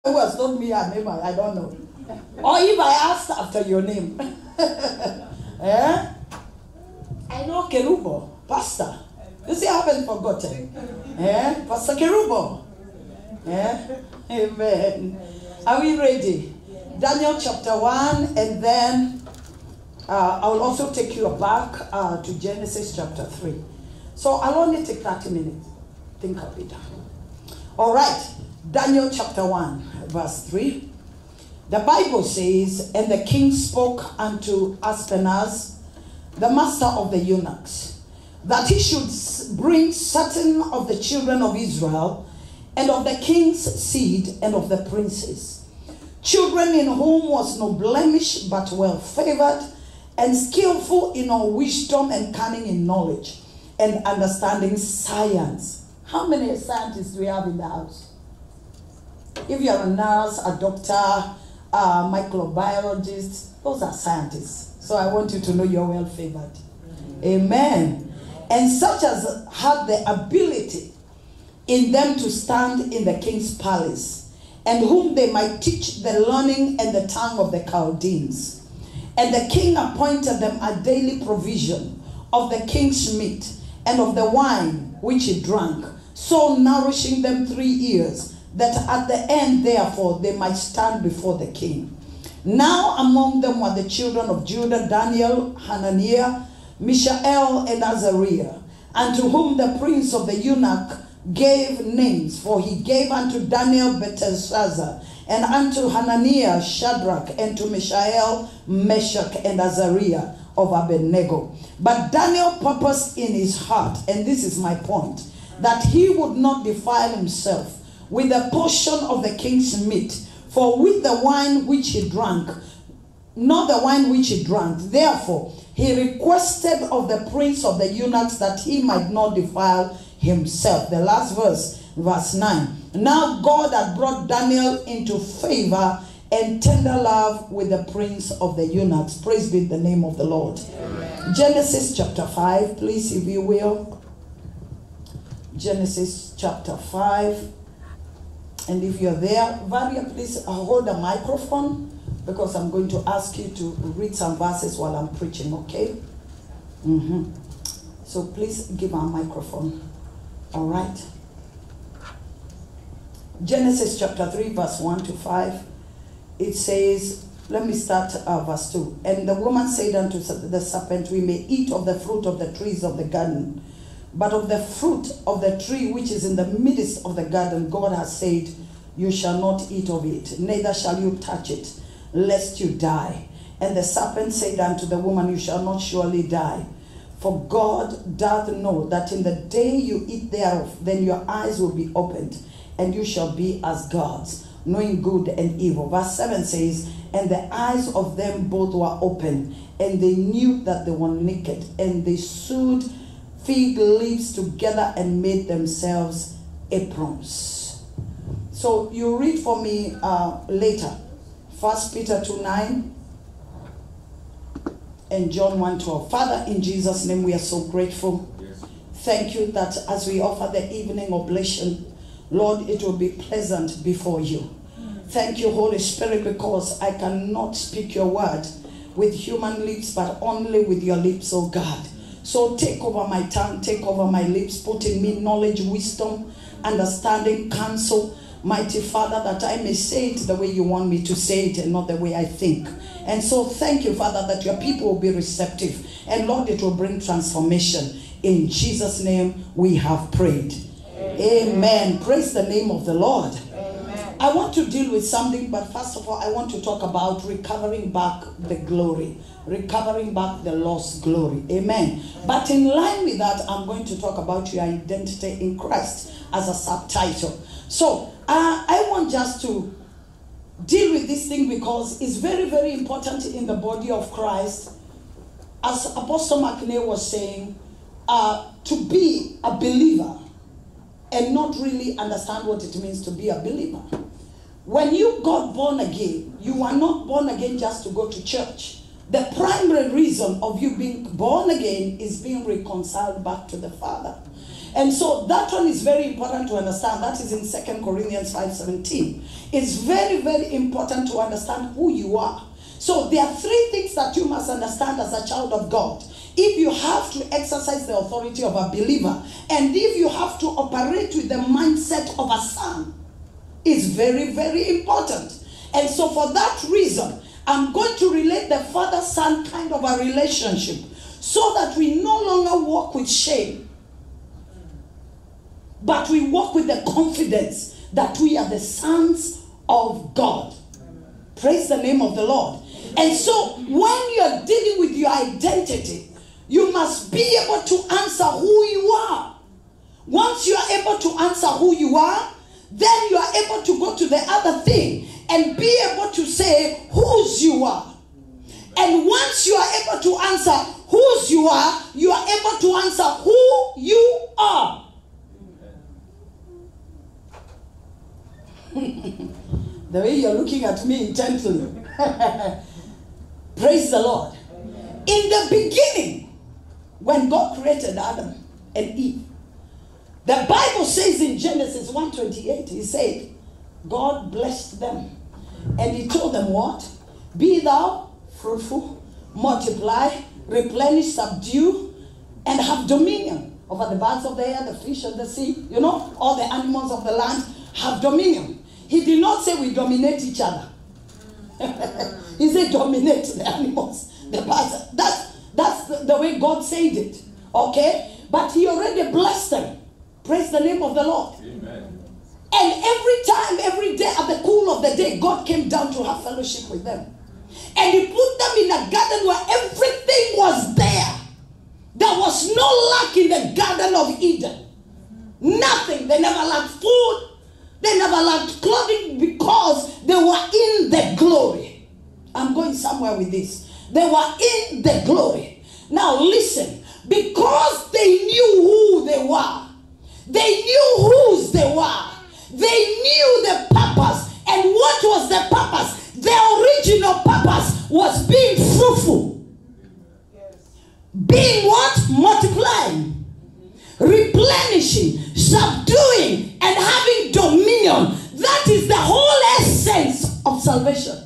who has told me her name, I don't know. Or if I asked after your name. Eh? I know Kerubo, Pastor. You see, I haven't forgotten. Eh? Pastor Kerubo. Eh? Amen. Are we ready? Daniel chapter 1, and then I will also take you back to Genesis chapter 3. So I'll only take 30 minutes. Think I'll be done. All right. Daniel chapter 1, verse 3. The Bible says, and the king spoke unto Aspenaz, the master of the eunuchs, that he should bring certain of the children of Israel, and of the king's seed, and of the princes, children in whom was no blemish, but well favored, and skillful in all wisdom, and cunning in knowledge, and understanding science. How many scientists do we have in the house? If you're a nurse, a doctor, a microbiologist, those are scientists. So I want you to know you're well favored. Amen. And such as have the ability in them to stand in the king's palace, and whom they might teach the learning and the tongue of the Chaldeans. And the king appointed them a daily provision of the king's meat and of the wine which he drank, so nourishing them 3 years, that at the end therefore they might stand before the king. Now among them were the children of Judah, Daniel, Hananiah, Mishael, and Azariah, unto whom the prince of the eunuch gave names. For he gave unto Daniel Belteshazzar, and unto Hananiah Shadrach, and to Mishael Meshach, and Azariah of Abednego. But Daniel purposed in his heart, and this is my point, that he would not defile himself with a portion of the king's meat, for with the wine which he drank, not the wine which he drank. Therefore he requested of the prince of the eunuchs that he might not defile himself. The last verse, verse 9. Now God had brought Daniel into favor and tender love with the prince of the eunuchs. Praise be the name of the Lord. Amen. Genesis chapter 5, please, if you will. Genesis chapter 5. And if you're there, Varia, please hold a microphone, because I'm going to ask you to read some verses while I'm preaching, okay? So please give her a microphone. All right. Genesis chapter 3, verse 1 to 5. It says, let me start verse 2. And the woman said unto the serpent, we may eat of the fruit of the trees of the garden, but of the fruit of the tree which is in the midst of the garden, God has said, you shall not eat of it, neither shall you touch it, lest you die. And the serpent said unto the woman, you shall not surely die. For God doth know that in the day you eat thereof, then your eyes will be opened, and you shall be as gods, knowing good and evil. Verse 7 says, and the eyes of them both were open, and they knew that they were naked, and they sewed fig leaves together and made themselves aprons. So you read for me later, 1 Peter 2:9 and John 1:12. Father, in Jesus' name, we are so grateful. Yes. Thank you that as we offer the evening oblation, Lord, it will be pleasant before you. Thank you, Holy Spirit, because I cannot speak your word with human lips, but only with your lips, oh God. So take over my tongue, take over my lips, put in me knowledge, wisdom, understanding, counsel, mighty Father, that I may say it the way you want me to say it and not the way I think. And so thank you, Father, that your people will be receptive. And Lord, it will bring transformation. In Jesus' name we have prayed. Amen. Amen. Praise the name of the Lord. Amen. I want to deal with something, but first of all, I want to talk about recovering back the glory. Recovering back the lost glory. Amen. But in line with that, I'm going to talk about your identity in Christ as a subtitle. So I want just to deal with this thing because it's very, very important in the body of Christ. As Apostle McNeil was saying, to be a believer and not really understand what it means to be a believer. When you got born again, you are not born again just to go to church. The primary reason of you being born again is being reconciled back to the Father. And so that one is very important to understand. That is in 2 Corinthians 5:17. It's very, very important to understand who you are. So there are three things that you must understand as a child of God. If you have to exercise the authority of a believer, and if you have to operate with the mindset of a son, it's very, very important. And so for that reason, I'm going to relate the father-son kind of a relationship so that we no longer walk with shame, but we walk with the confidence that we are the sons of God. Praise the name of the Lord. And so when you're dealing with your identity, you must be able to answer who you are. Once you are able to answer who you are, then you are able to go to the other thing and be able to say whose you are. And once you are able to answer whose you are able to answer who you are. The way you're looking at me intently. Praise the Lord. In the beginning, when God created Adam and Eve, the Bible says in Genesis 1:28, he said, God blessed them. And he told them what? Be thou fruitful, multiply, replenish, subdue, and have dominion over the birds of the air, the fish of the sea, all the animals of the land, have dominion. He did not say we dominate each other. He said dominate the animals, the birds. That's the way God said it. Okay? But he already blessed them. Praise the name of the Lord. Amen. And every day at the cool of the day, God came down to have fellowship with them. And he put them in a garden where everything was there. There was no lack in the Garden of Eden. Nothing. They never lacked food. They never lacked clothing because they were in the glory. I'm going somewhere with this. They were in the glory. Now listen. Because they knew who they were. They knew whose they were. They knew the purpose. And what was the purpose? The original purpose was being fruitful. Yes. Being what? Multiplying. Replenishing. Subduing. And having dominion. That is the whole essence of salvation.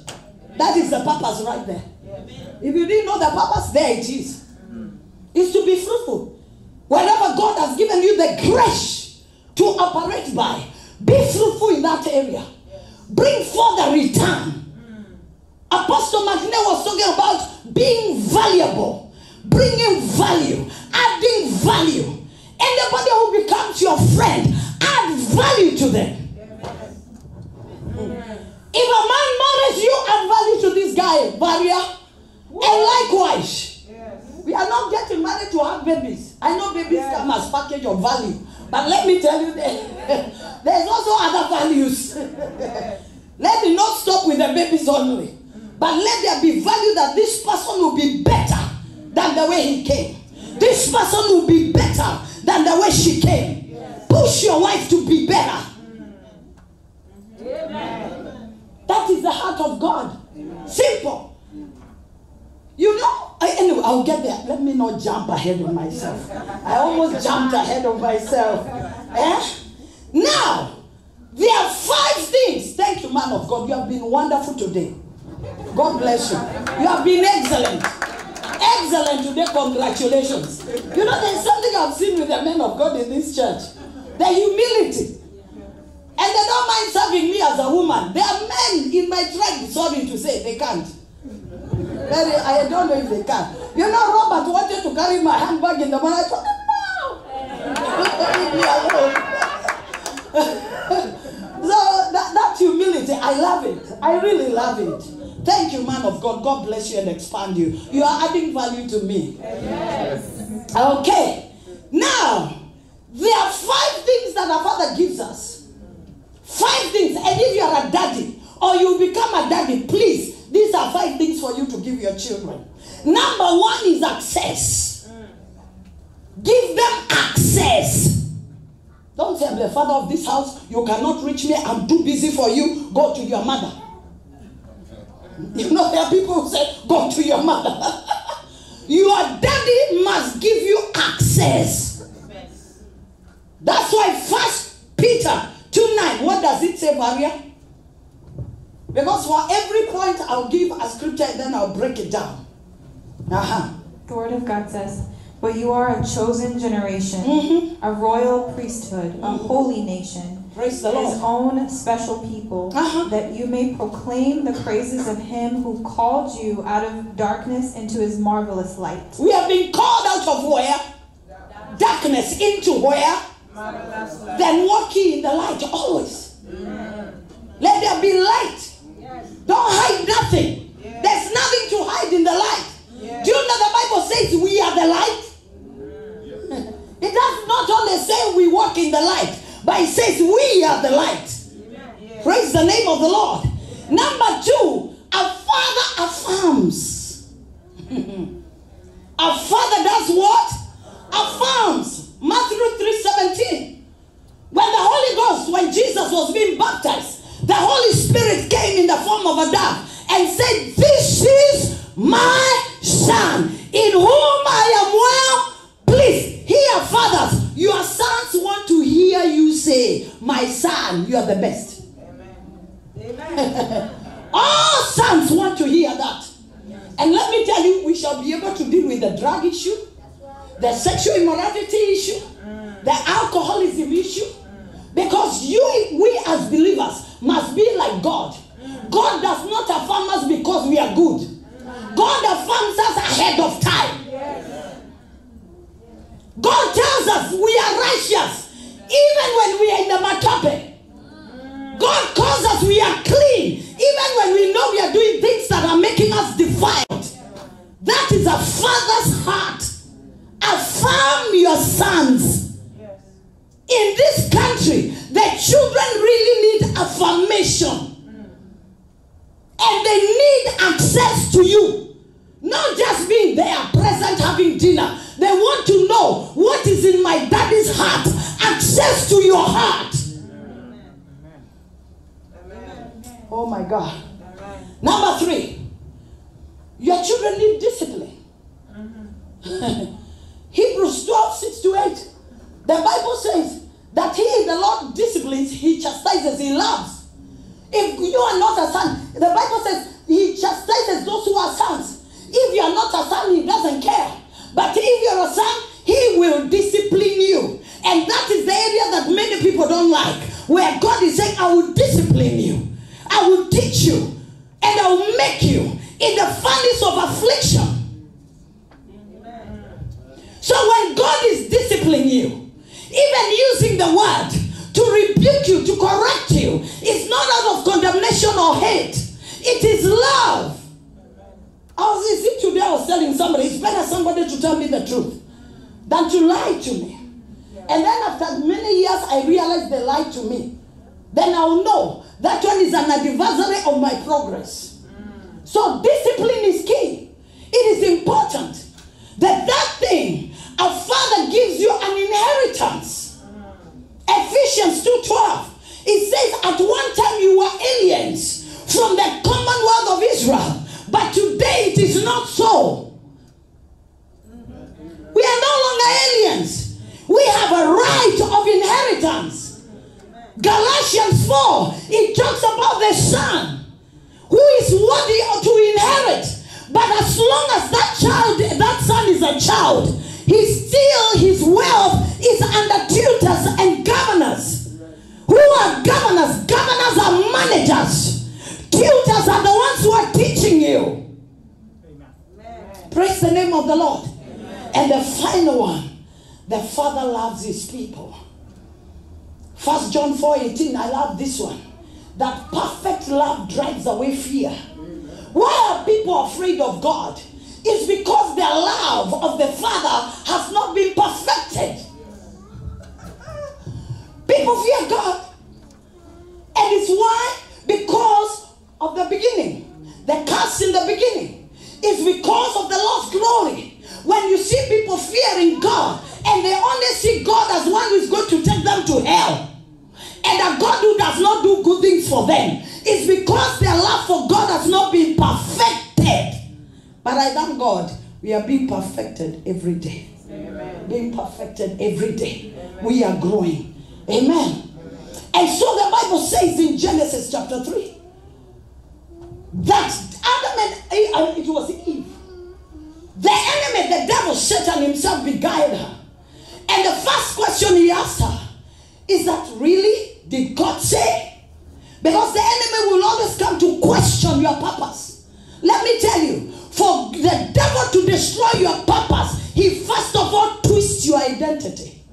That is the purpose right there. If you didn't know the purpose, there it is. It's to be fruitful. Wherever God has given you the grace to operate by, be fruitful in that area. Bring forth a return. Apostle Martin was talking about being valuable, bringing value, adding value. Anybody who becomes your friend, add value to them. If a man marries you, add value to this guy, barrier. And likewise, we are not getting married to have babies. I know babies come as package of value. But let me tell you that there's also other values. Let me not stop with the babies only. But let there be value that this person will be better than the way he came. This person will be better than the way she came. Push your wife to be better. That is the heart of God. Simple. Anyway, I'll get there. Let me not jump ahead of myself. I almost jumped ahead of myself. Now, there are 5 things. Thank you, man of God. You have been wonderful today. God bless you. You have been excellent. Excellent today. Congratulations. There's something I've seen with the men of God in this church. The humility. And they don't mind serving me as a woman. There are men in my tribe, sorry to say, they can't. I don't know if they can. Robert wanted to carry my handbag in the morning. I told him, no. So that humility, I love it. I really love it. Thank you, man of God. God bless you and expand you. You are adding value to me. Yes. Okay. Now, there are 5 things that our Father gives us. 5 things. And if you are a daddy or you become a daddy, please, these are 5 things for you to give your children. Number 1 is access. Give them access. Don't say, I'm the father of this house. You cannot reach me. I'm too busy for you. Go to your mother. There are people who say, go to your mother. Your daddy must give you access. That's why 1 Peter 2:9, what does it say, Maria? Because for every point I'll give a scripture and then I'll break it down. The word of God says, but you are a chosen generation, a royal priesthood, a holy nation, praise the Lord, his own special people, that you may proclaim the praises of him who called you out of darkness into his marvelous light. We have been called out of where? Darkness into where? Marvelous light. Then walk ye in the light always. Let there be light. Don't hide nothing. There's nothing to hide in the light. Do you know the Bible says we are the light? It does not only say we walk in the light, but it says we are the light. Praise the name of the Lord. Number 2, our Father affirms. Our Father does what? Affirms. Matthew 3:17. When the Holy Ghost, when Jesus was being baptized, the Holy Spirit came in the form of a dove and said, this is my Son, in whom I am well pleased. Hear, fathers, your sons want to hear you say, my son, you are the best. Amen. All sons want to hear that. And let me tell you, we shall be able to deal with the drug issue, the sexual immorality issue, the alcoholism issue, because we as believers must be like God. God does not affirm us because we are good. God affirms us ahead of time. God tells us we are righteous even when we are in the matope. God calls us we are clean even when we know we are doing things that are making us defiled. That is a father's heart. Affirm your sons. In this country, the children really need affirmation. And they need access to you. Not just being there, present, having dinner. They want to know what is in my daddy's heart. Access to your heart. Amen. Oh my God. Amen. Number 3. Your children need discipline. Hebrews 12:6-8. The Bible says that he, the Lord, disciplines, he chastises, he loves. If you are not a son, the Bible says he chastises those who are sons. If you are not a son, he doesn't care. But if you're a son, he will discipline you. And that is the area that many people don't like. Where God is saying, I will discipline you. I will teach you. And I will make you in the furnace of affliction. So when God is disciplining you, even using the word to rebuke you, to correct you, it's not out of condemnation or hate. It is love. Today I was telling somebody, it's better somebody to tell me the truth than to lie to me. And then after many years, I realized they lied to me. Then I will know that one is an adversary of my progress. So discipline is key. It is important that thing, a father gives you an inheritance. Ephesians 2:12. It says, at one time you were aliens from the commonwealth of Israel. But today it is not so. We are no longer aliens. We have a right of inheritance. Galatians 4, it talks about the son who is worthy to inherit. But as long as that son is a child, his wealth is under tutors and governors. Who are governors? Governors are managers. Tutors are the ones who are teaching you. Amen. Praise the name of the Lord. Amen. And the final one, the Father loves his people. 1 John 4:18, I love this one. That perfect love drives away fear. Why are people afraid of God? It's because their love of the Father has not been perfected. People fear God. And it's why? Because of the beginning. The curse in the beginning is because of the lost glory. When you see people fearing God and they only see God as one who is going to take them to hell, and a God who does not do good things for them, it's because their love for God has not been perfected. But I thank God we are being perfected every day. Amen. being perfected every day. We are growing. Amen. And so the Bible says in Genesis chapter 3 that Adam and Eve, it was Eve. The enemy, the devil, Satan himself, beguiled her. And the first question he asked her is that, really? Did God say? Because the enemy will always come to question your purpose. Let me tell you, for the devil to destroy your purpose, he first of all twists your identity.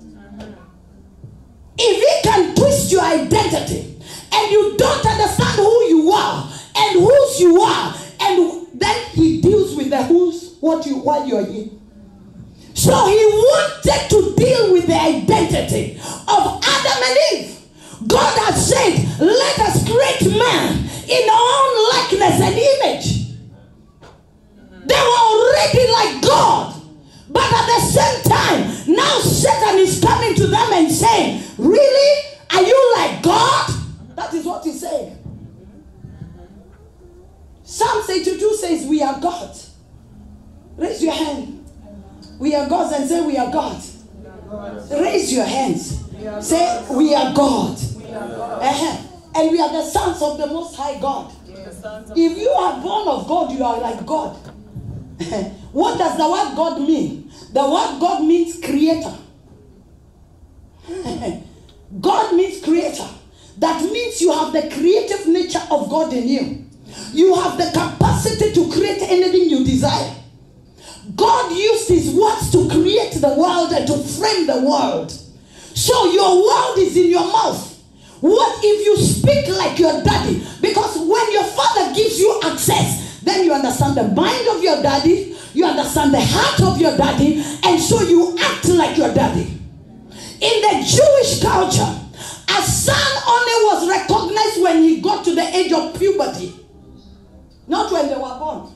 If he can twist your identity and you don't understand who you are and whose you are, and then he deals with the who's, what you, why you are here. So he wanted to deal with the identity of Adam and Eve. God has said, let us create man in our own likeness and image. They were already like God. But at the same time, now Satan is coming to them and saying, really? Are you like God? That is what he's saying. Psalm 82 says, we are God. Raise your hand. We are gods, and say, we are God. Raise your hands. Say, we are God. And we are the sons of the Most High God. If you are born of God, you are like God. What does the word God mean? The word God means creator. God means creator. That means you have the creative nature of God in you. You have the capacity to create anything you desire. God used his words to create the world and to frame the world. So your world is in your mouth. What if you speak like your daddy? Because when your father gives you access, then you understand the mind of your daddy, you understand the heart of your daddy, and so you act like your daddy. In the Jewish culture, a son only was recognized when he got to the age of puberty. Not when they were born.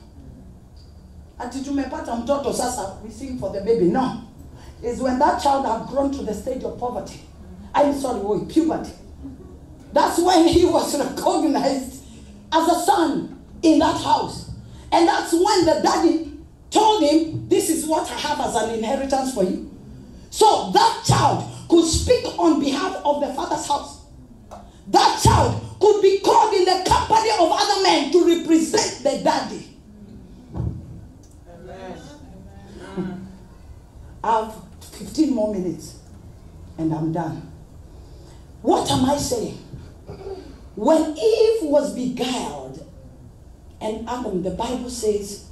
Ati tumepata mtoto sasa, we sing for the baby. No. It's when that child had grown to the stage of poverty. Puberty. That's when he was recognized as a son in that house. And that's when the daddy told him, this is what I have as an inheritance for you. So that child could speak on behalf of the father's house. That child could be called in the company of other men to represent the daddy. I have 15 more minutes and I'm done. What am I saying? When Eve was beguiled and Adam, the Bible says,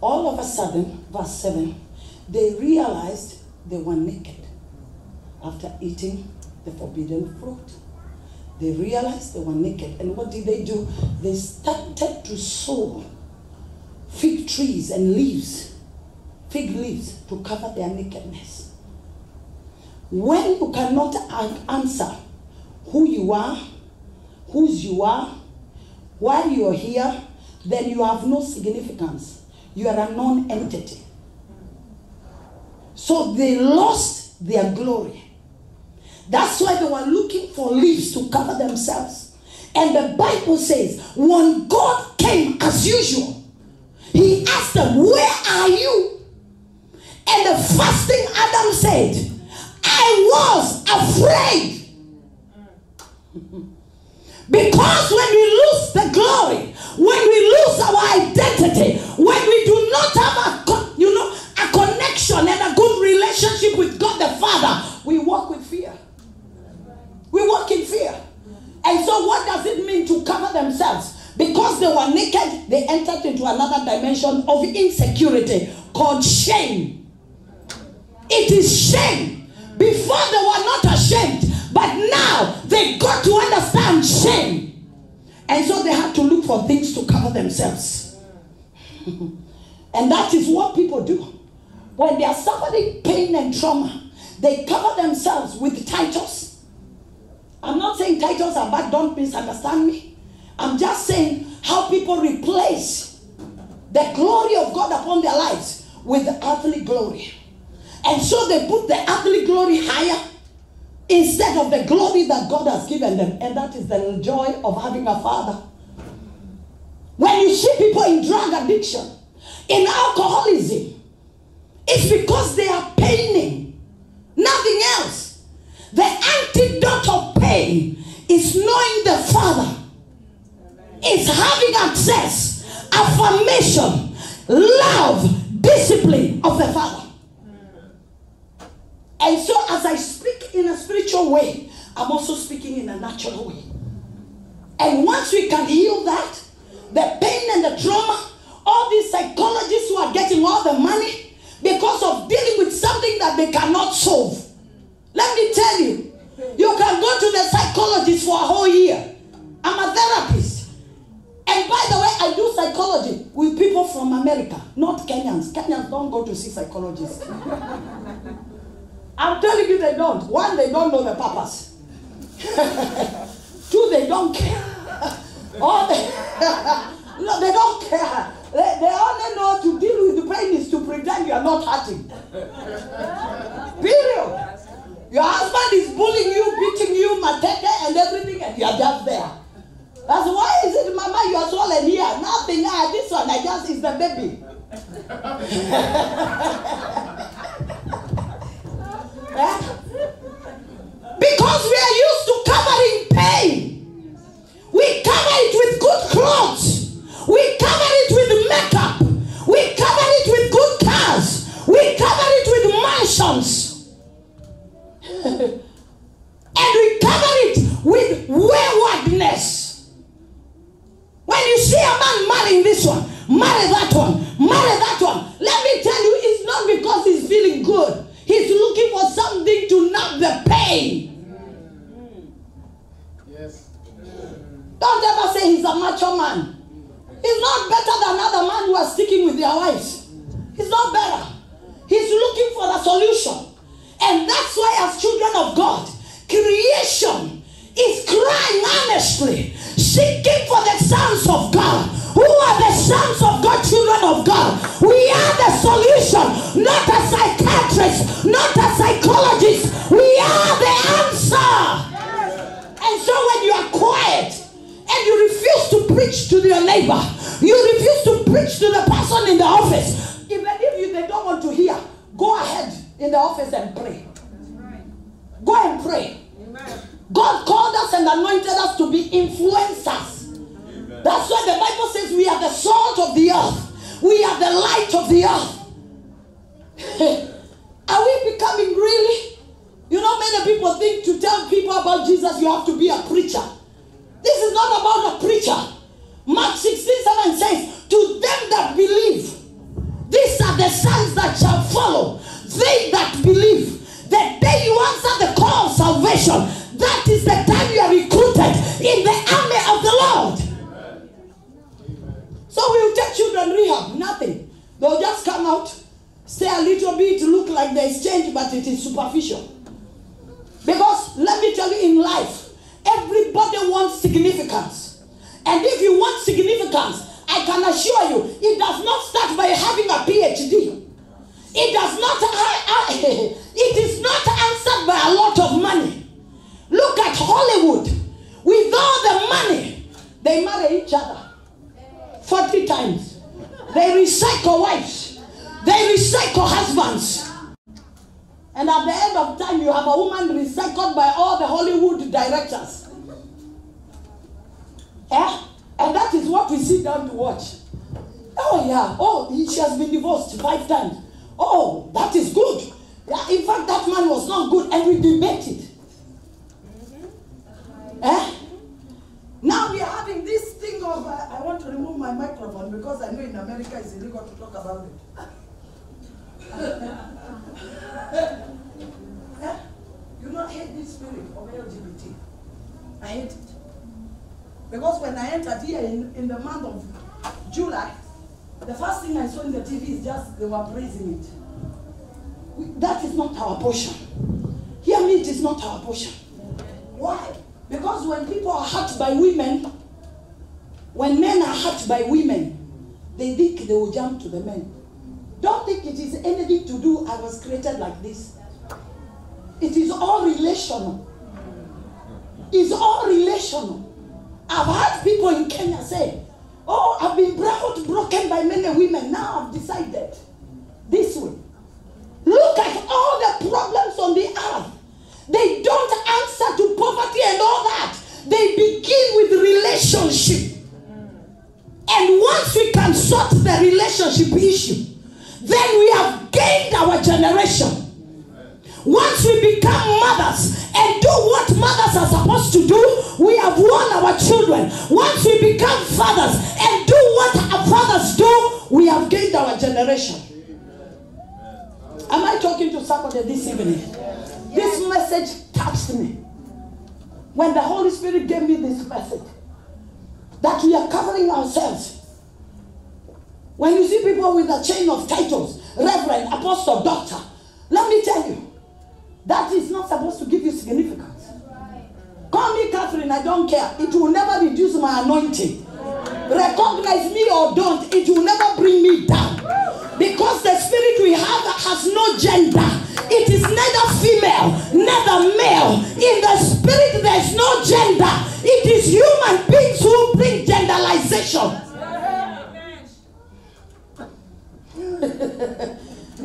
all of a sudden, verse 7, they realized they were naked after eating the forbidden fruit. They realized they were naked. And what did they do? They started to sew fig trees and leaves, fig leaves, to cover their nakedness. When you cannot answer who you are, whose you are, why you are here, then you have no significance. You are a non-entity. So they lost their glory. That's why they were looking for leaves to cover themselves. And the Bible says, when God came as usual, he asked them, where are you? And the first thing Adam said, I was afraid. Because when we lose the glory, when we lose our identity, when we do not have a connection and a good relationship with God the Father, we walk with fear. We walk in fear. And so what does it mean to cover themselves? Because they were naked, they entered into another dimension of insecurity called shame. It is shame. Before they were not ashamed, but now they got to understand shame. And so they had to look for things to cover themselves. And that is what people do. When they are suffering pain and trauma, they cover themselves with titles. I'm not saying titles are bad, don't misunderstand me. I'm just saying how people replace the glory of God upon their lives with the earthly glory. And so they put the earthly glory higher instead of the glory that God has given them. And that is the joy of having a father. When you see people in drug addiction, in alcoholism, it's because they are paining nothing else. The antidote of pain is knowing the Father. It's having access, affirmation, love, discipline of the Father. And so as I speak in a spiritual way, I'm also speaking in a natural way. And once we can heal that, the pain and the trauma, all these psychologists who are getting all the money because of dealing with something that they cannot solve. Let me tell you, you can go to the psychologist for a whole year. I'm a therapist. And by the way, I do psychology with people from America, not Kenyans. Kenyans don't go to see psychologists. I'm telling you, they don't. One, they don't know the purpose. Two, they don't care. No, they don't care. They only know to deal with the pain is to pretend you are not hurting. Period. Your husband is bullying you, beating you, matete and everything, and you are just there. That's why is it, Mama, you are swollen here. Nothing, this one, is the baby. Because we are used to covering pain. We cover it with good clothes. We cover it with makeup. We cover it with good cars. We cover it with mansions. And we cover it with waywardness. When you see a man marrying this one, marry that one, marry that one, let me tell you, it's not because he's feeling good. He's looking for something to numb the pain. Yes. Don't ever say he's a macho man. He's not better than other men who are sticking with their wives. He's not better. He's looking for a solution. And that's why as children of God, creation is crying honestly, seeking for the sons of God. Who are the sons of God, children of God? We are the solution, not a psychiatrist, not a psychologist. We are the answer. And so when you are quiet and you refuse to preach to your neighbor, you refuse to preach to the person in the office, even if they don't want to hear, go ahead in the office and pray. Go and pray. God called us and anointed us to be influencers. Amen. That's why the Bible says we are the salt of the earth. We are the light of the earth. Are we becoming really? You know, many people think to tell people about Jesus, you have to be a preacher. This is not about a preacher. Mark 16:7 says, to them that believe, these are the signs that shall follow they that believe. The day you answer the call of salvation, that is the time you are recruited in the army of the Lord. Amen. So we will take children rehab, nothing. They'll just come out, stay a little bit, look like they exchange, but it is superficial. Because let me tell you, in life, everybody wants significance. And if you want significance, I can assure you, it does not start by having a PhD. It does not, it is not answered by a lot of money. Look at Hollywood. With all the money, they marry each other 40 times. They recycle wives. They recycle husbands. And at the end of time, you have a woman recycled by all the Hollywood directors. Yeah? And that is what we sit down to watch. Oh yeah, oh, she has been divorced 5 times. Oh, that is good. Yeah, in fact, that man was not good, and we debated. Now we are having this thing of, I want to remove my microphone because I know in America it's illegal to talk about it. You not hate this spirit of LGBT. I hate it. Because when I entered here in the month of July, the first thing I saw in the TV is just they were praising it. That is not our portion. Hear me, it is not our portion. Why? Because when people are hurt by women, when men are hurt by women, they think they will jump to the men. Don't think it is anything to do, I was created like this. It is all relational. It's all relational. I've heard people in Kenya say, oh, I've been broken by many women. Now I've decided this way. Look at all the problems on the earth. and all that, they begin with relationship. And once we can sort the relationship issue, then we have gained our generation. Once we become mothers and do what mothers are supposed to do, we have won our children. Once we become fathers and do what our fathers do, we have gained our generation. Am I talking to somebody this evening? This message touched me. When the Holy Spirit gave me this message, that we are covering ourselves. When you see people with a chain of titles, Reverend, Apostle, Doctor, let me tell you, that is not supposed to give you significance. Call me Catherine, I don't care. It will never reduce my anointing. Recognize me or don't, it will never bring me down. Because the spirit we have has no gender. It is neither female, neither male. In the spirit there is no gender. It is human beings who bring genderalization.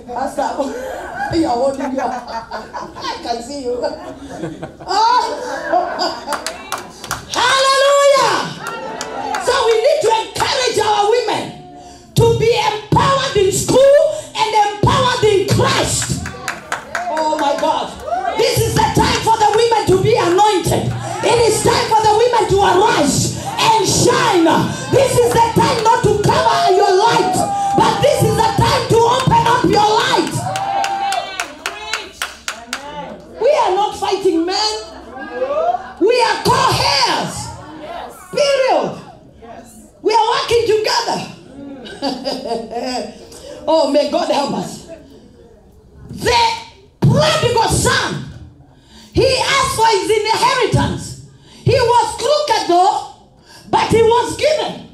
Pastor, you're holding your... I can see you. Oh. Hallelujah! So we need to encourage our women to be empowered in school and empowered in Christ. Oh my God. This is the time for the women to be anointed. It is time for the women to arise and shine. This is the time not to cover your light, but this is the time to open up your light. We are not fighting men. We are co-heirs. Period. We are working together. Oh, may God help us. The prodigal son, he asked for his inheritance. He was crooked though, but he was given.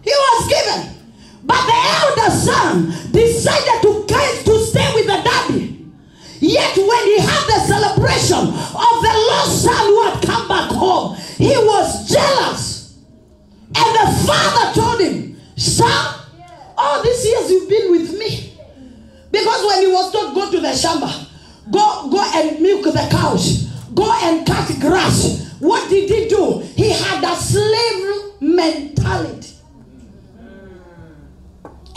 He was given. But the elder son decided to stay with the daddy. Yet when he had the celebration of the lost son who had come back home, he was jealous. And the father told him, son, all these years you've been with me. Because when he was told, go to the shamba, go and milk the cows, go and cut grass, what did he do? He had a slave mentality.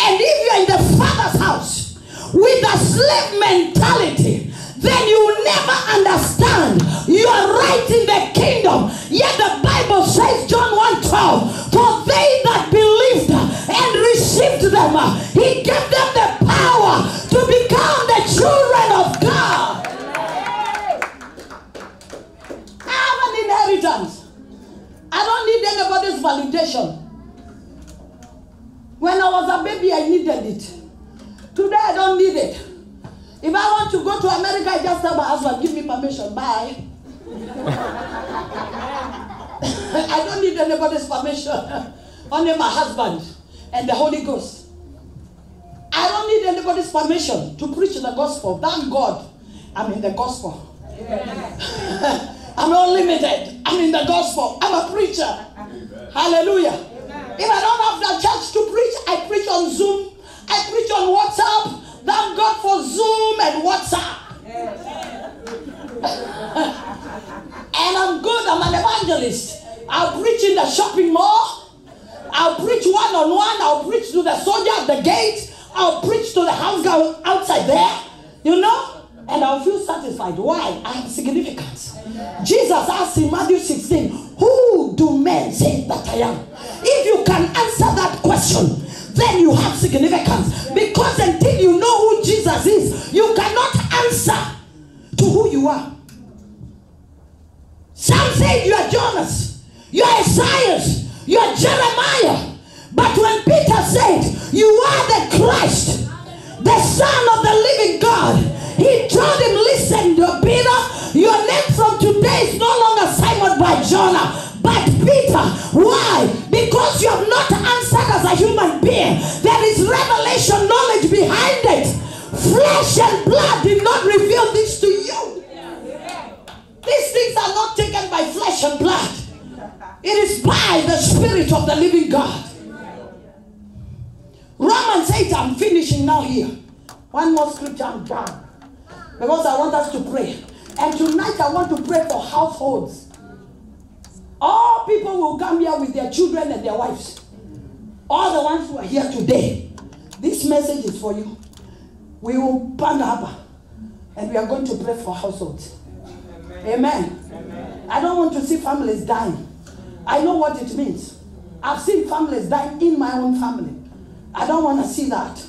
And if you're in the father's house with a slave mentality, then you will never understand you are right in the kingdom. Yet the Bible says, John 1:12, for they that believed and received them, he gave them the power to become the children of God. I have an inheritance. I don't need anybody's validation. When I was a baby, I needed it. Today, I don't need it. If I want to go to America, I just tell my husband, give me permission, bye. I don't need anybody's permission. Only my husband and the Holy Ghost. I don't need anybody's permission to preach the gospel. Thank God I'm in the gospel. I'm not limited. I'm in the gospel. I'm a preacher. Hallelujah. If I don't have the church to preach, I preach on Zoom. I preach on WhatsApp. Thank God for Zoom and WhatsApp. And I'm good. I'm an evangelist. I'll preach in the shopping mall. I'll preach one-on-one. I'll preach to the soldier at the gate. I'll preach to the house girl outside there. You know? And I'll feel satisfied. Why? I have significance. Jesus asked in Matthew 16, who do men say that I am? If you can answer that question, then you have significance. Because until you know who Jesus is, you cannot answer to who you are. Some say you are Jonas, you are Isaiah, you are Jeremiah. But when Peter said, you are the Christ, the Son of the living God, he told him, listen, Peter, your name from today is no longer Simon by Jonah, but Peter. Why? Because you have not answered as a human being. There is revelation knowledge behind it. Flesh and blood did not reveal this to you. These things are not taken by flesh and blood. It is by the Spirit of the living God. Romans 8, I'm finishing now here. One more scripture, I'm done. Because I want us to pray. And tonight I want to pray for households. All people will come here with their children and their wives. All the ones who are here today. This message is for you. We will pan up and we are going to pray for households. Amen. Amen. I don't want to see families dying. I know what it means. I've seen families dying in my own family. I don't want to see that.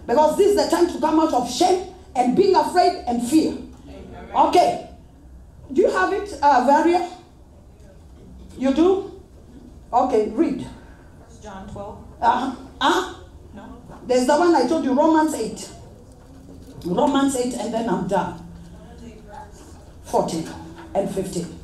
Because this is the time to come out of shame and being afraid and fear. Okay. Do you have it, Varia? You do? Okay, read. John 12. No. There's the one I told you, Romans 8. Romans 8, and then I'm done. 14 and 15.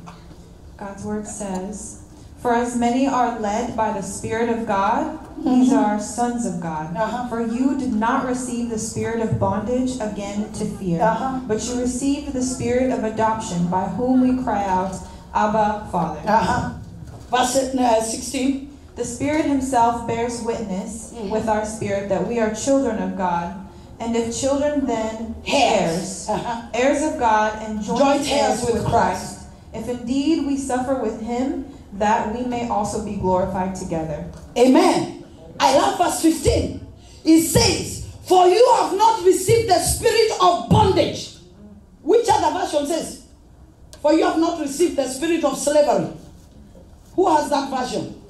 God's word says, "For as many are led by the Spirit of God, these are sons of God. For you did not receive the spirit of bondage again to fear, but you received the spirit of adoption, by whom we cry out, Abba, Father." Verse 16. The Spirit himself bears witness with our spirit that we are children of God. And if children, then heirs, heirs of God and joint heirs with Christ. If indeed we suffer with him, that we may also be glorified together. Amen. I love verse 15. It says, "For you have not received the spirit of bondage." Which other version says? "For you have not received the spirit of slavery." Who has that version?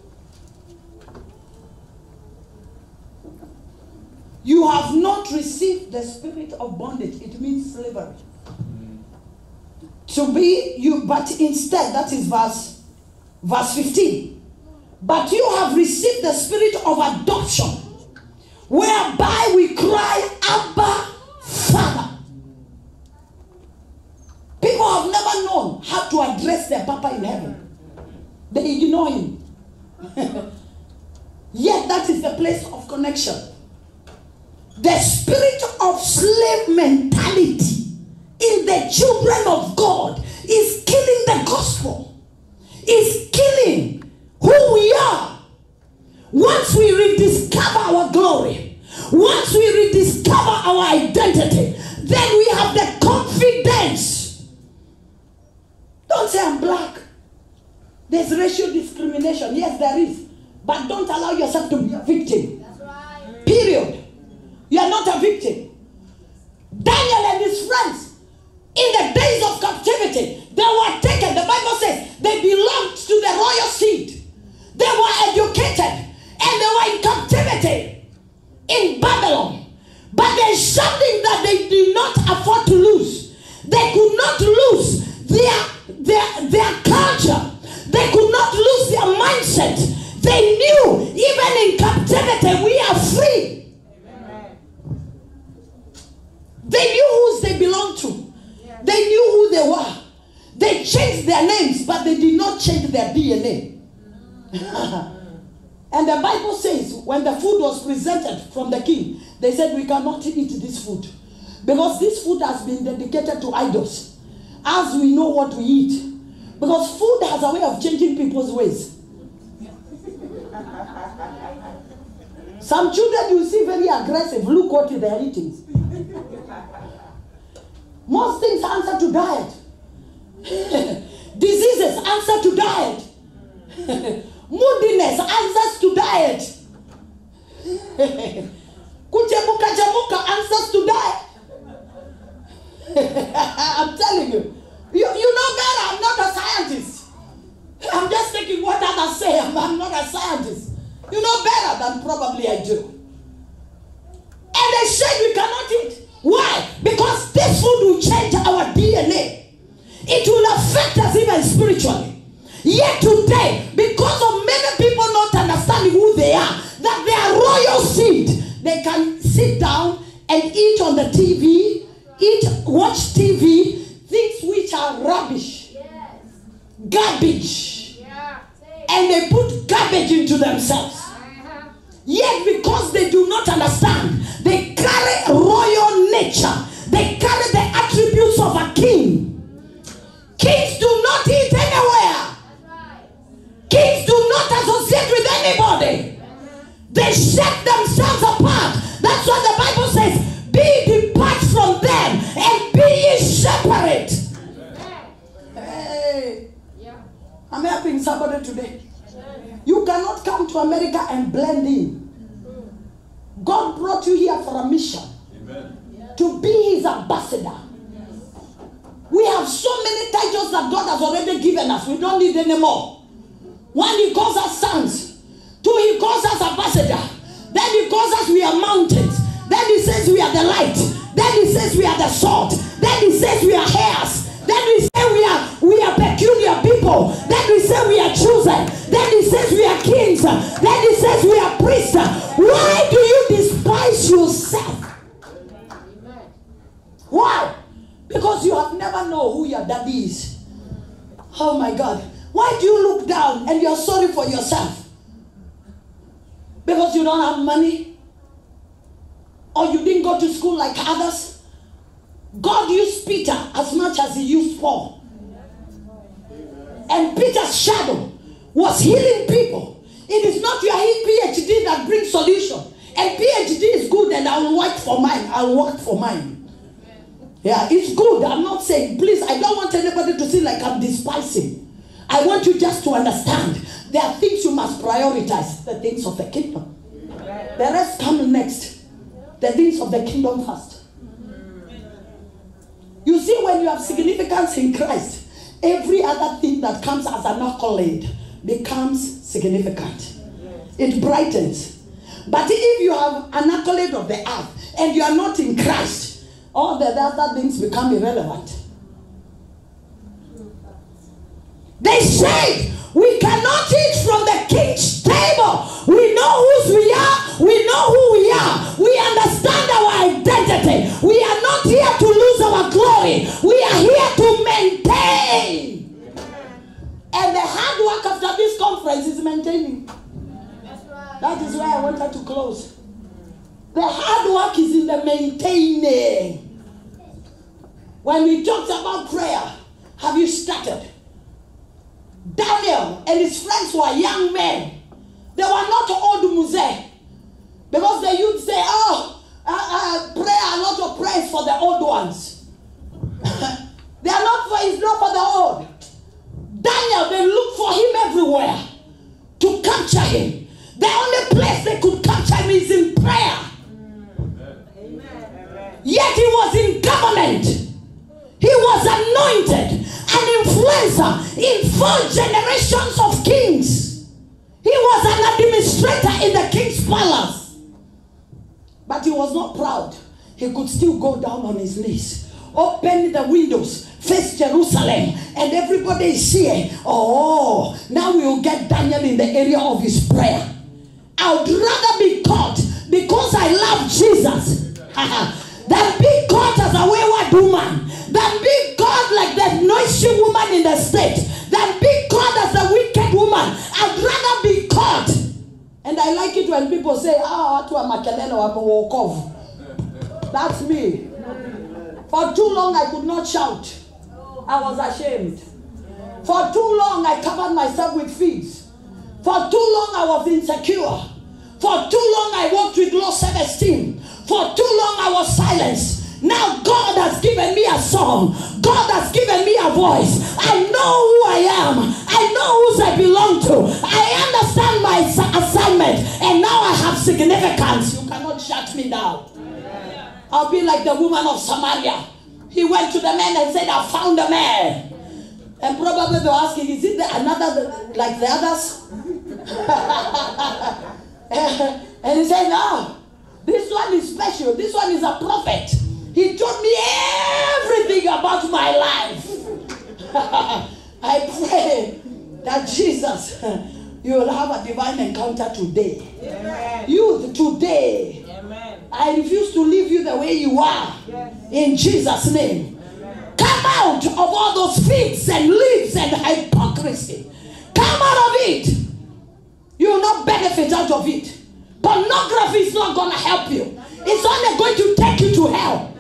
You have not received the spirit of bondage. It means slavery. To be you, but instead, that is verse 15. "But you have received the spirit of adoption, whereby we cry, Abba, Father." People have never known how to address their Papa in heaven. They ignore him. Yet that is the place of connection. The spirit of slave mentality in the children of God is killing the gospel. Is killing who we are. Once we rediscover our glory, once we rediscover our identity, then we have the confidence. Don't say I'm black. There's racial discrimination. Yes, there is. But don't allow yourself to be a victim. That's right. Period. You are not a victim. Daniel and his friends, in the days of captivity, they were taken. The Bible says they belonged to the royal seed. They were educated and they were in captivity in Babylon. But there's something that they did not afford to lose. They could not lose their culture. They could not lose their mindset. They knew even in captivity we are free. They knew who they belonged to. They knew who they were. They changed their names, but they did not change their DNA. And the Bible says, when the food was presented from the king, they said, "We cannot eat this food, because this food has been dedicated to idols, as we know what we eat." Because food has a way of changing people's ways. Some children you see very aggressive. Look what they are eating. Most things answer to diet. Diseases answer to diet. Moodiness answers to diet. Kuchemuka answers to diet. I'm telling you. You know better. I'm not a scientist. I'm just taking what others say. I'm not a scientist. You know better than probably I do. And they said we cannot eat. Why? Because this food will change our DNA. It will affect us even spiritually. Yet today, because of many people not understanding who they are, that they are royal seed, they can sit down and eat on the TV, watch TV, things which are rubbish, garbage, and they put garbage into themselves. Yet because they do not understand, they carry royal nature. They carry the attributes of a king. Kings do not eat anywhere. Kings do not associate with anybody. They set themselves apart. That's what the Bible says. Be depart from them and be ye separate. helping somebody today? You cannot come to America and blend in. God brought you here for a mission. Amen. To be his ambassador. We have so many titles that God has already given us. We don't need any more. One, he calls us sons. Two, he calls us ambassador. Then he calls us we are mountains. Then he says we are the light. Then he says we are the salt. Then he says we are hairs. Then we say we are peculiar people. Then we say we are chosen. Then he says we are kings. Then he says we are priests. Why do you despise yourself? Why? Because you have never known who your daddy is. Oh my God. Why do you look down and you're sorry for yourself? Because you don't have money? Or you didn't go to school like others? God used Peter as much as he used Paul. And Peter's shadow was healing people. It is not your PhD that brings solution. And PhD is good and I will work for mine. I'll work for mine. Yeah, it's good. I'm not saying, please, I don't want anybody to see like I'm despising. I want you just to understand. There are things you must prioritize. The things of the kingdom. The rest come next. The things of the kingdom first. You see, when you have significance in Christ, every other thing that comes as an accolade becomes significant. It brightens. But if you have an accolade of the earth and you are not in Christ, all the other things become irrelevant. They say we cannot eat from the king's table. We know whose we are. We know who we are. We understand our identity. We are not here to lose our glory. We are here to maintain. And the hard work after this conference is maintaining. That is why I wanted to close. The hard work is in the maintaining. When we talked about prayer, have you started? Daniel and his friends were young men. They were not old muse. Because they used to say, prayer, a lot of praise for the old ones. They are not for, it's not for the old. Daniel, they looked for him everywhere to capture him. The only place they could capture him is in prayer. Amen. Yet he was in government. He was anointed, an influencer in 4 generations of kings. He was an administrator in the king's palace. But he was not proud. He could still go down on his knees, open the windows, face Jerusalem, and everybody is here. Oh, now we will get Daniel in the area of his prayer. I would rather be caught because I love Jesus than be caught as a wayward woman, than be caught like that noisy woman in the state, than be caught as a wicked woman. I'd rather be caught. And I like it when people say, that's me. For too long I could not shout. I was ashamed. For too long I covered myself with fees. For too long I was insecure. For too long I walked with low self-esteem. For too long I was silenced. Now God has given me a song. God has given me a voice. I know who I am. I know whose I belong to. I understand my assignment. And now I have significance. You cannot shut me down. I'll be like the woman of Samaria. He went to the man and said, I found a man. And probably they're asking, is it another like the others? And he said, no. This one is special. This one is a prophet. He told me everything about my life. I pray that Jesus, you will have a divine encounter today. Amen. Youth, today. Amen. I refuse to leave you the way you are. Yes. In Jesus' name. Amen. Come out of all those figs and leaves and hypocrisy. Come out of it. You will not benefit out of it. Pornography is not going to help you. It's only going to take you to hell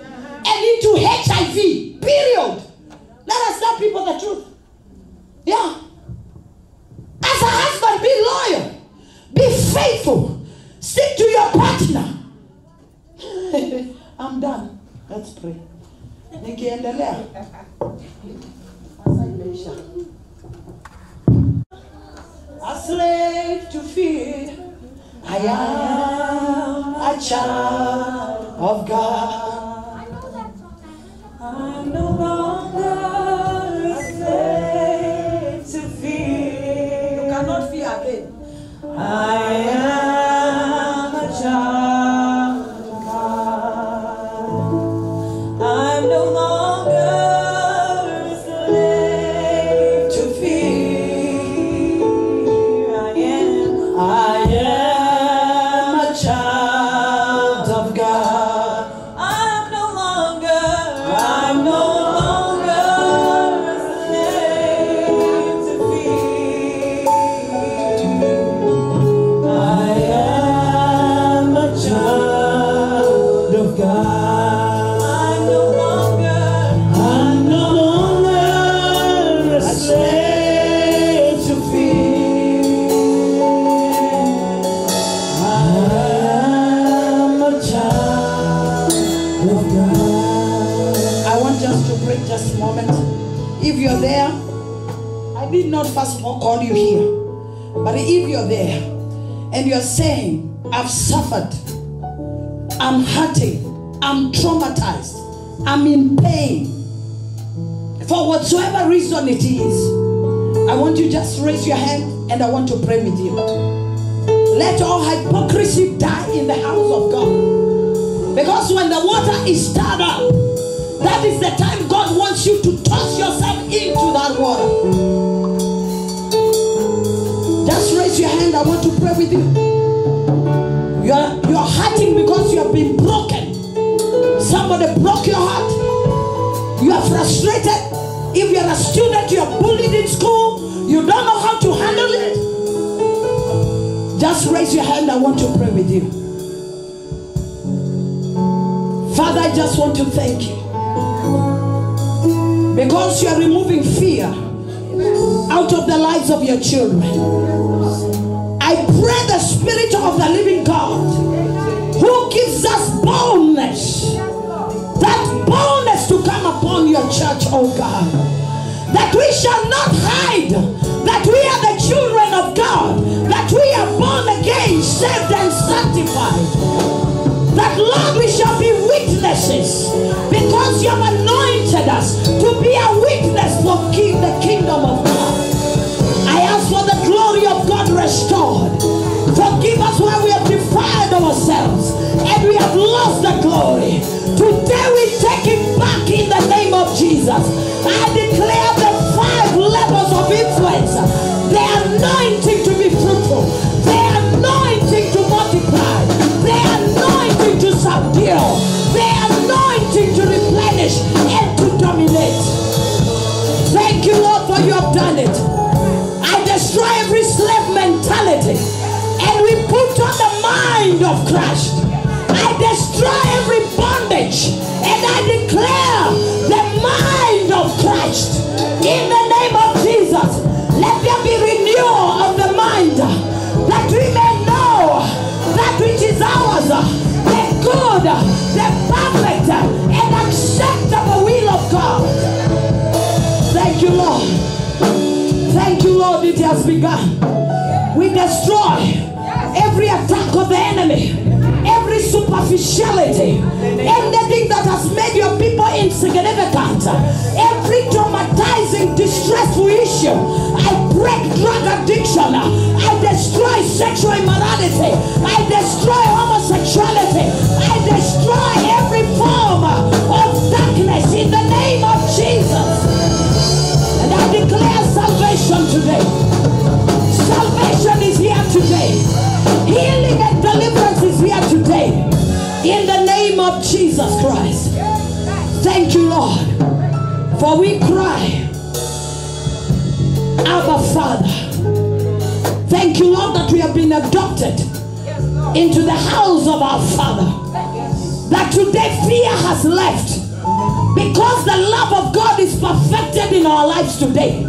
and into HIV. Period. Let us tell people the truth. Yeah. As a husband, be loyal. Be faithful. Stick to your partner. I'm done. Let's pray. Nikiendelea. a slave to fear. I am a child of God. I'm no longer a slave to fear. You cannot fear again. I am a child of God. I'm no longer a slave to fear. I am a child of God. I'm no longer a slave to fear. I am a child of God. I'm no longer a slave to fear. I am a child of God. I want us to break just a moment. If you're there, I did not first of all call you here, but if you're there and you're saying, I've suffered, I'm hurting, I'm traumatized, I'm in pain, for whatsoever reason it is, I want you just raise your hand and I want to pray with you. Let all hypocrisy die in the house of God. Because when the water is stirred up, that is the time God wants you to toss yourself into that water. Just raise your hand, I want to pray with you. You're hurting because you have been broken. Somebody broke your heart. You are frustrated. If you're a student, you're bullied in school, you don't know how to handle it. Just raise your hand, I want to pray with you. Father, I just want to thank you. Because you are removing fear out of the lives of your children. I pray the Spirit of the living God, who gives us boldness, that boldness to come upon your church, oh God, that we shall not hide, that we are the children of God, that we are born again, saved and sanctified, that Lord, we shall be witnesses, because you have anointed us to be a witness for the kingdom of God. I ask for the glory of God restored. Forgive us where we have defiled ourselves and we have lost the glory. Today we take it back in the name of Jesus. I declare the 5 levels of influence, the anointing to be fruitful, the anointing to multiply, the anointing to subdue, the anointing to replenish and to dominate. Thank you, Lord, for you have done it. I destroy every slave mentality and we put on the mind of Christ. I destroy every bondage and I declare the mind of Christ in the name of Jesus. Let there be renewal of the mind, that we may know that which is ours, the good, the perfect and acceptable will of God. Thank you, Lord. Thank you, Lord, it has begun. We destroy every attack of the enemy, every superficiality, anything that has made your people insignificant, every traumatizing, distressful issue. I break drug addiction. I destroy sexual immorality. I destroy homosexuality. I destroy every form of darkness in the name of Jesus. And I declare salvation today. Salvation is here today. Healing and deliverance is here today. In the name of Jesus Christ. Thank you, Lord. For we cry, Abba Father. Thank you, Lord, that we have been adopted into the house of our Father. That today fear has left, because the love of God is perfected in our lives today.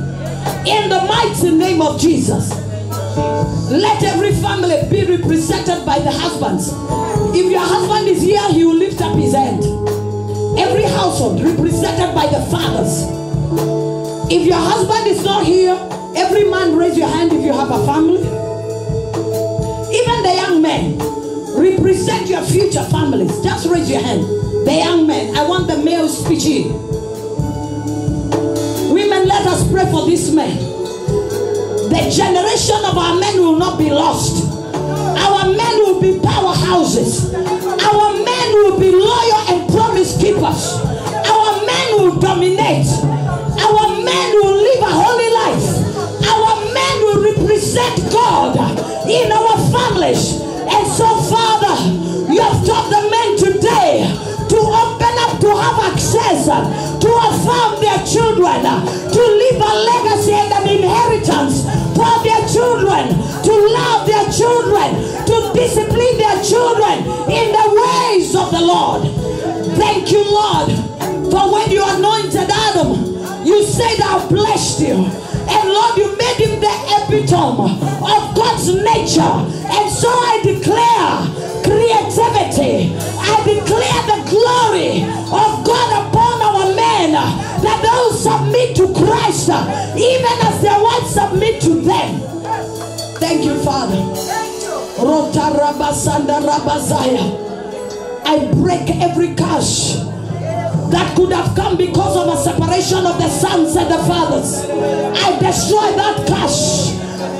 In the mighty name of Jesus. Let every family be represented by the husbands. If your husband is here, he will lift up his hand. Every household represented by the fathers. If your husband is not here, Every man, raise your hand if you have a family. Even the young men, represent your future families. Just raise your hand. The young men, I want the male speaking. Women, let us pray for this man. The generation of our men will not be lost. Our men will be powerhouses. Our men will be loyal and promise keepers. Our men will dominate. Our men will live a holy life. Our men will represent God in our families. And so, Father, you have taught the men today to open up, to have access, to affirm their children, to leave a legacy and an inheritance for their children, to love their children, to discipline their children in the ways of the Lord. Thank you, Lord, for when you anointed Adam, you said, I've blessed you. And Lord, you made him the epitome of God's nature. And so I declare creativity. I declare the glory of God upon our men, that those submit to Christ, even as their wives submit to them. Thank you, Father. I break every curse that could have come because of a separation of the sons and the fathers. I destroy that curse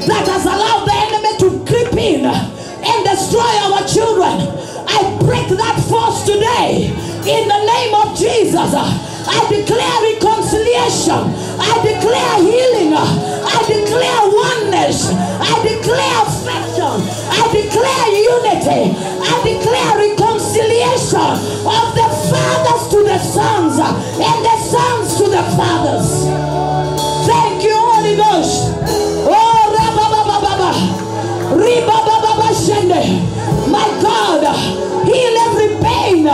that has allowed the enemy to creep in and destroy our children. I break that force today in the name of Jesus. I declare reconciliation. I declare healing. I declare oneness. I declare affection. I declare unity. I declare reconciliation of the fathers to the sons and the sons to the fathers. Thank you, Holy Ghost. Oh, Rabababa. Ribababa Shende. My God, heal every pain.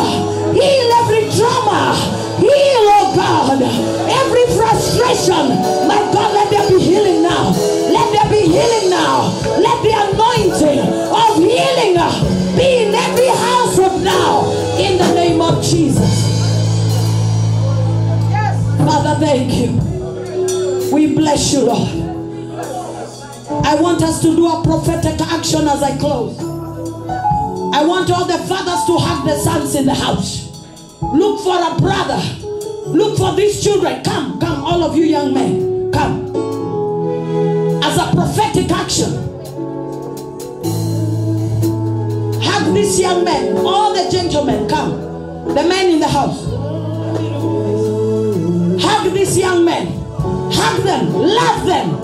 Heal every trauma. Heal, oh God, every frustration. My God, let there be healing now. Let there be healing now. Let the anointing of healing be in every household now. In the name of Jesus. Father, thank you. We bless you, Lord. I want us to do a prophetic action as I close. I want all the fathers to have the sons in the house. Look for a brother. Look for these children. Come, all of you young men. Come. As a prophetic action. Hug these young men. All the gentlemen, come. The men in the house. Hug these young men. Hug them. Love them.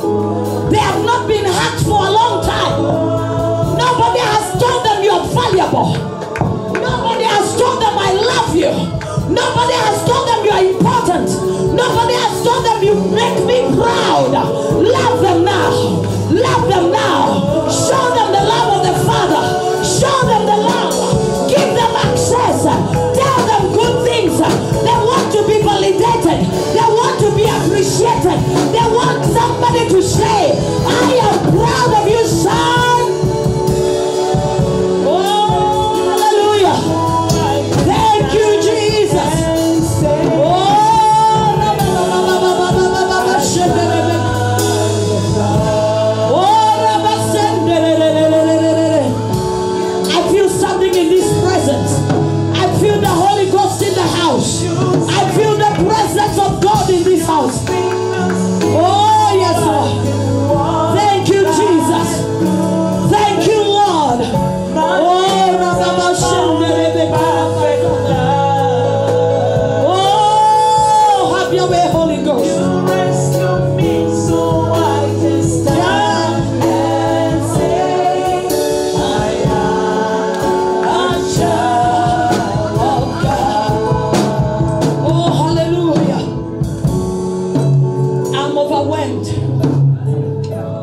They have not been hugged for a long time. Nobody has told them you're valuable. Nobody has told them I love you. Nobody has told them you are important. Nobody has told them you make me proud. Love them now. Love them now. Show them the love of the Father. Show them the love. Give them access. Tell them good things. They want to be validated. They want to be appreciated. They want somebody to say, I am proud of you, son. I feel the presence of God in this house. Oh yes, Lord. Thank you, Jesus. Thank you, Lord. Oh, have your way, Holy Ghost.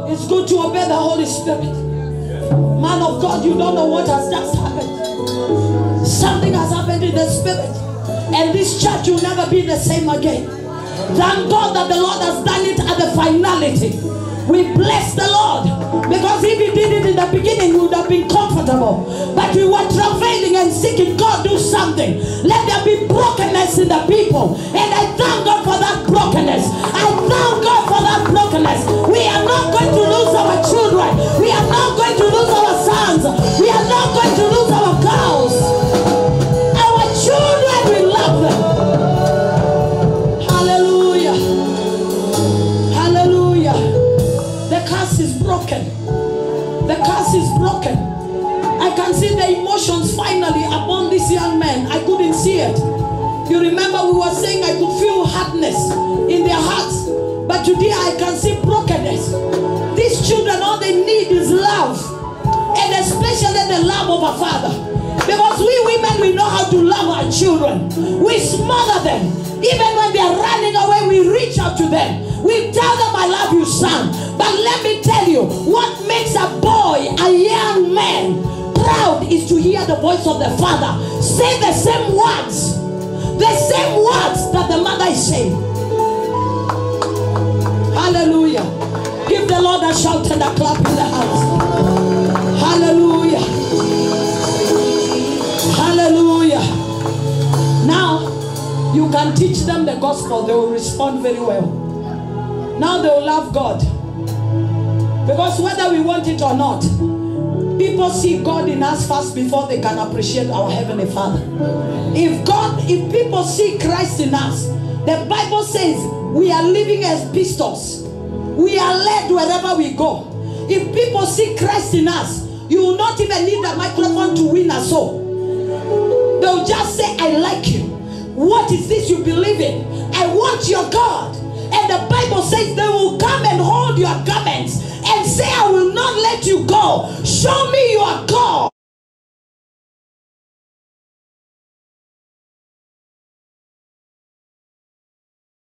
It's good to obey the Holy Spirit. Man of God, you don't know what has just happened. Something has happened in the Spirit. And this church will never be the same again. Thank God that the Lord has done it at the finality. We bless the Lord. Because if he did it in the beginning, we would have been comfortable. But we were travailing and seeking God do something. Let there be brokenness in the people. And I thank God for that brokenness. I thank God for that brokenness. We are not personally upon these young men. I couldn't see it. You remember we were saying I could feel hardness in their hearts. But today I can see brokenness. These children, all they need is love. And especially the love of a father. Because we women, we know how to love our children. We smother them. Even when they are running away, we reach out to them. We tell them, I love you, son. But let me tell you, what makes a boy, a young man, proud is to hear the voice of the father say the same words. The same words that the mother is saying. Hallelujah. Give the Lord a shout and a clap in the house. Hallelujah. Hallelujah. Now, you can teach them the gospel. They will respond very well. Now they will love God. Because whether we want it or not, people see God in us first before they can appreciate our Heavenly Father. If people see Christ in us, the Bible says we are living as pistols. We are led wherever we go. If people see Christ in us, you will not even need a microphone to win a soul. They'll just say, I like you. What is this you believe in? I want your God. And the Bible says they will come and hold your garments and say, I will not let you go. Show me your